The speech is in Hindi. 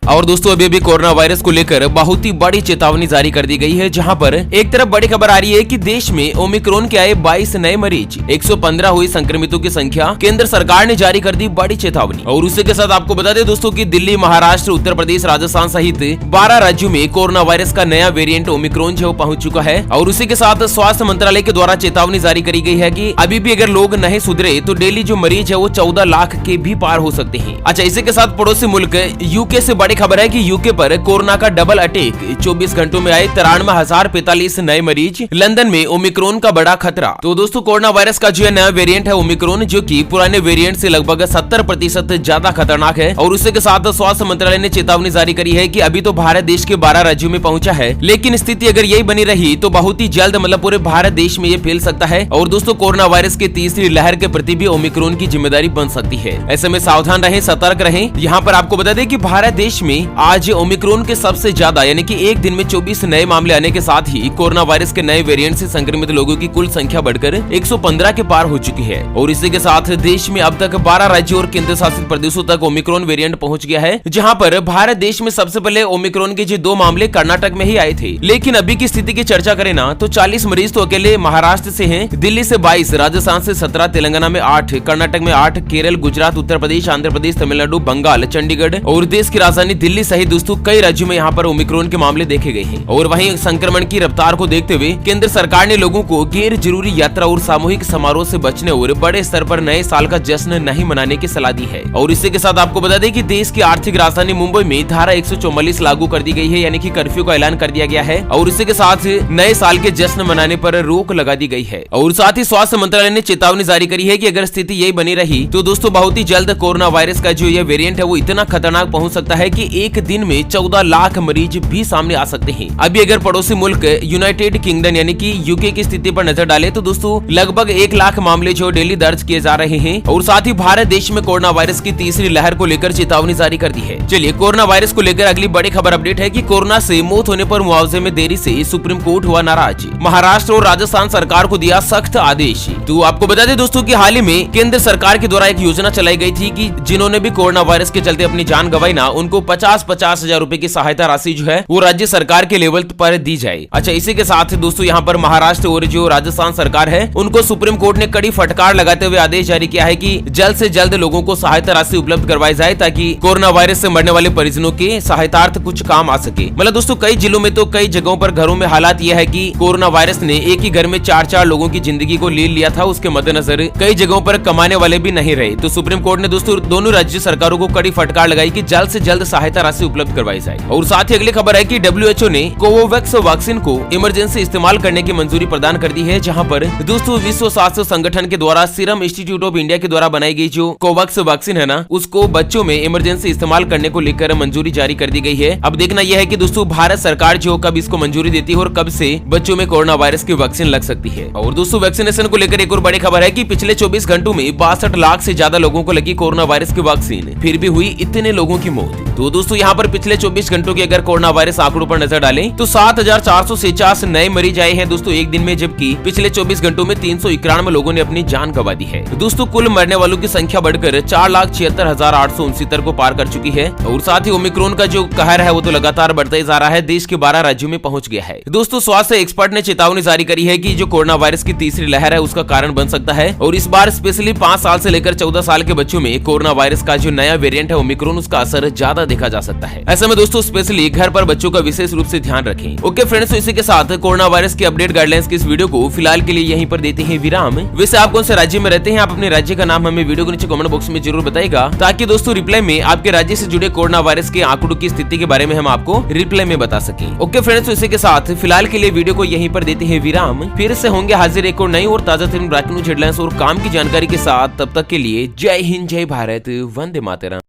और दोस्तों अभी भी कोरोना वायरस को लेकर बहुत ही बड़ी चेतावनी जारी कर दी गई है, जहां पर एक तरफ बड़ी खबर आ रही है कि देश में ओमिक्रॉन के आए 22 नए मरीज, 115 हुई संक्रमितों की संख्या। केंद्र सरकार ने जारी कर दी बड़ी चेतावनी। और उसी के साथ आपको बता दें दोस्तों कि दिल्ली, महाराष्ट्र, उत्तर प्रदेश, राजस्थान सहित 12 राज्यों में कोरोना वायरस का नया वेरिएंट ओमिक्रॉन जो पहुंच चुका है। और उसी के साथ स्वास्थ्य मंत्रालय के द्वारा चेतावनी जारी करी गई है कि अभी भी अगर लोग नहीं सुधरे तो डेली जो मरीज है वो 14 लाख के भी पार हो सकते हैं। अच्छा, इसी के साथ पड़ोसी मुल्क यूके से बड़ी खबर है कि यूके पर कोरोना का डबल अटैक, 24 घंटों में आए 93,045 नए मरीज। लंदन में ओमिक्रॉन का बड़ा खतरा। तो दोस्तों कोरोना वायरस का जो नया वेरिएंट है ओमिक्रॉन, जो कि पुराने वेरिएंट से लगभग 70% ज्यादा खतरनाक है। और उसी के साथ स्वास्थ्य मंत्रालय ने चेतावनी जारी करी है कि अभी तो भारत देश के 12 राज्यों में पहुंचा है, लेकिन स्थिति अगर यही बनी रही तो बहुत ही जल्द मतलब पूरे भारत देश में ये फैल सकता है। और दोस्तों कोरोना वायरस की तीसरी लहर के प्रति भी ओमिक्रॉन की जिम्मेदारी बन सकती है। ऐसे में सावधान रहें, सतर्क रहें। यहाँ पर आपको बता दें कि भारत देश में आज ओमिक्रॉन के सबसे ज्यादा यानी कि एक दिन में 24 नए मामले आने के साथ ही कोरोना वायरस के नए वेरिएंट से संक्रमित लोगों की कुल संख्या बढ़कर 115 के पार हो चुकी है। और इसी के साथ देश में अब तक 12 राज्यों और केंद्र शासित प्रदेशों तक ओमिक्रॉन वेरिएंट पहुंच गया है, जहां पर भारत देश में सबसे पहले ओमिक्रॉन के जो 2 मामले कर्नाटक में ही आए थे। लेकिन अभी की स्थिति की चर्चा करें ना तो 40 मरीज तो अकेले महाराष्ट्र से हैं, दिल्ली से 22, राजस्थान से 17, तेलंगाना में 8, कर्नाटक में 8, केरल, गुजरात, उत्तर प्रदेश, आंध्र प्रदेश, तमिलनाडु, बंगाल, चंडीगढ़ और देश की राजधानी दिल्ली सहित दोस्तों कई राज्यों में यहाँ पर ओमिक्रॉन के मामले देखे गए हैं। और वहीं संक्रमण की रफ्तार को देखते हुए केंद्र सरकार ने लोगों को गैर जरूरी यात्रा और सामूहिक समारोह से बचने और बड़े स्तर पर नए साल का जश्न नहीं मनाने की सलाह दी है। और इसी के साथ आपको बता दें कि देश की आर्थिक राजधानी मुंबई में धारा 144 लागू कर दी गई है, यानी कि कर्फ्यू का ऐलान कर दिया गया है। और इसी के साथ नए साल के जश्न मनाने पर रोक लगा दी गई है। और साथ ही स्वास्थ्य मंत्रालय ने चेतावनी जारी करी है कि अगर स्थिति यही बनी रही तो दोस्तों बहुत ही जल्द कोरोना वायरस का जो ये वेरिएंट है वो इतना खतरनाक पहुंच सकता है कि एक दिन में 14 लाख मरीज भी सामने आ सकते हैं। अभी अगर पड़ोसी मुल्क यूनाइटेड किंगडम यानी कि यूके की स्थिति पर नजर डाले तो दोस्तों लगभग 1 लाख मामले जो डेली दर्ज किए जा रहे हैं। और साथ ही भारत देश में कोरोना वायरस की तीसरी लहर को लेकर चेतावनी जारी कर दी है। चलिए कोरोना वायरस को लेकर अगली बड़ी खबर अपडेट है कि कोरोना से मौत होने पर मुआवजे में देरी से सुप्रीम कोर्ट हुआ नाराज। महाराष्ट्र और राजस्थान सरकार को दिया सख्त आदेश। तो आपको बता दें दोस्तों कि हाल ही में केंद्र सरकार के द्वारा एक योजना चलाई गई थी कि जिन्होंने भी कोरोना वायरस के चलते अपनी जान गंवाई ना, उनको 50-50 हजार रूपए की सहायता राशि जो है वो राज्य सरकार के लेवल पर दी जाए। अच्छा, इसी के साथ दोस्तों यहाँ पर महाराष्ट्र और जो राजस्थान सरकार है उनको सुप्रीम कोर्ट ने कड़ी फटकार लगाते हुए आदेश जारी किया है कि जल्द से जल्द लोगों को सहायता राशि उपलब्ध करवाई जाए, ताकि कोरोना वायरस से मरने वाले परिजनों के सहायतार्थ कुछ काम आ सके। मतलब दोस्तों कई जिलों में तो कई जगहों पर घरों में हालात यह है कि कोरोना वायरस ने एक ही घर में 4-4 लोगों की जिंदगी को ले लिया था। उसके मद्देनजर कई जगहों पर कमाने वाले भी नहीं रहे। तो सुप्रीम कोर्ट ने दोस्तों दोनों राज्य सरकारों को कड़ी फटकार लगाई कि जल्द से जल्द सहायता राशि उपलब्ध करवाई जाए। और साथ ही अगली खबर है कि WHO ने कोवोवैक्स वैक्सीन को इमरजेंसी इस्तेमाल करने की मंजूरी प्रदान कर दी है, जहां पर दोस्तों विश्व स्वास्थ्य संगठन के द्वारा सीरम इंस्टीट्यूट ऑफ इंडिया के द्वारा बनाई गई जो कोवैक्स वैक्सीन है ना, उसको बच्चों में इमरजेंसी इस्तेमाल करने को लेकर मंजूरी जारी कर दी गई है। अब देखना यह है कि दोस्तों भारत सरकार जो कब इसको मंजूरी देती है और कब से बच्चों में कोरोना वायरस की वैक्सीन लग सकती है। और दोस्तों वैक्सीनेशन को लेकर एक और बड़ी खबर है कि पिछले 24 घंटों में 62 लाख से ज्यादा लोगों को लगी कोरोना वायरस की वैक्सीन, फिर भी हुई इतने लोगों की मौत। तो दोस्तों यहाँ पर पिछले 24 घंटों के अगर कोरोना वायरस आंकड़ों पर नजर डालें तो 7,450 नए मरीज आए हैं दोस्तों एक दिन में, जबकि पिछले 24 घंटों में 391 लोगों ने अपनी जान गंवा दी है। दोस्तों कुल मरने वालों की संख्या बढ़कर 4,76,869 को पार कर चुकी है। और साथ ही ओमिक्रॉन का जो कहर है वो तो लगातार बढ़ता ही जा रहा है, देश के 12 राज्यों में पहुंच गया है। दोस्तों स्वास्थ्य एक्सपर्ट ने चेतावनी जारी करी है कि जो कोरोना वायरस की तीसरी लहर है उसका कारण बन सकता है। और इस बार स्पेशली 5 साल से लेकर 14 साल के बच्चों में कोरोना वायरस का जो नया वेरिएंट है ओमिक्रॉन, उसका असर ज्यादा देखा जा सकता है। ऐसे में दोस्तों स्पेशली घर पर बच्चों का विशेष रूप से ध्यान रखें। ओके फ्रेंड्स, तो इसी के साथ कोरोना वायरस की अपडेट गाइडलाइंस की इस वीडियो को फिलहाल के लिए यहीं पर देते हैं विराम। वैसे आप कौन से राज्य में रहते हैं, आप अपने राज्य का नाम हमें वीडियो के नीचे कमेंट बॉक्स में जरूर बताएगा, ताकि दोस्तों रिप्लाई में आपके राज्य से जुड़े कोरोना वायरस के आंकड़ों की स्थिति के बारे में हम आपको रिप्लाई में बता सकें। ओके फ्रेंड्स, तो इसी के साथ फिलहाल के लिए वीडियो को यहीं पर देते हैं विराम। फिर से होंगे हाजिर एक और नई और ताजा तरीन ब्रेकिंग न्यूज हेडलाइंस और काम की जानकारी के साथ। तब तक के लिए जय हिंद, जय भारत, वंदे मातरम।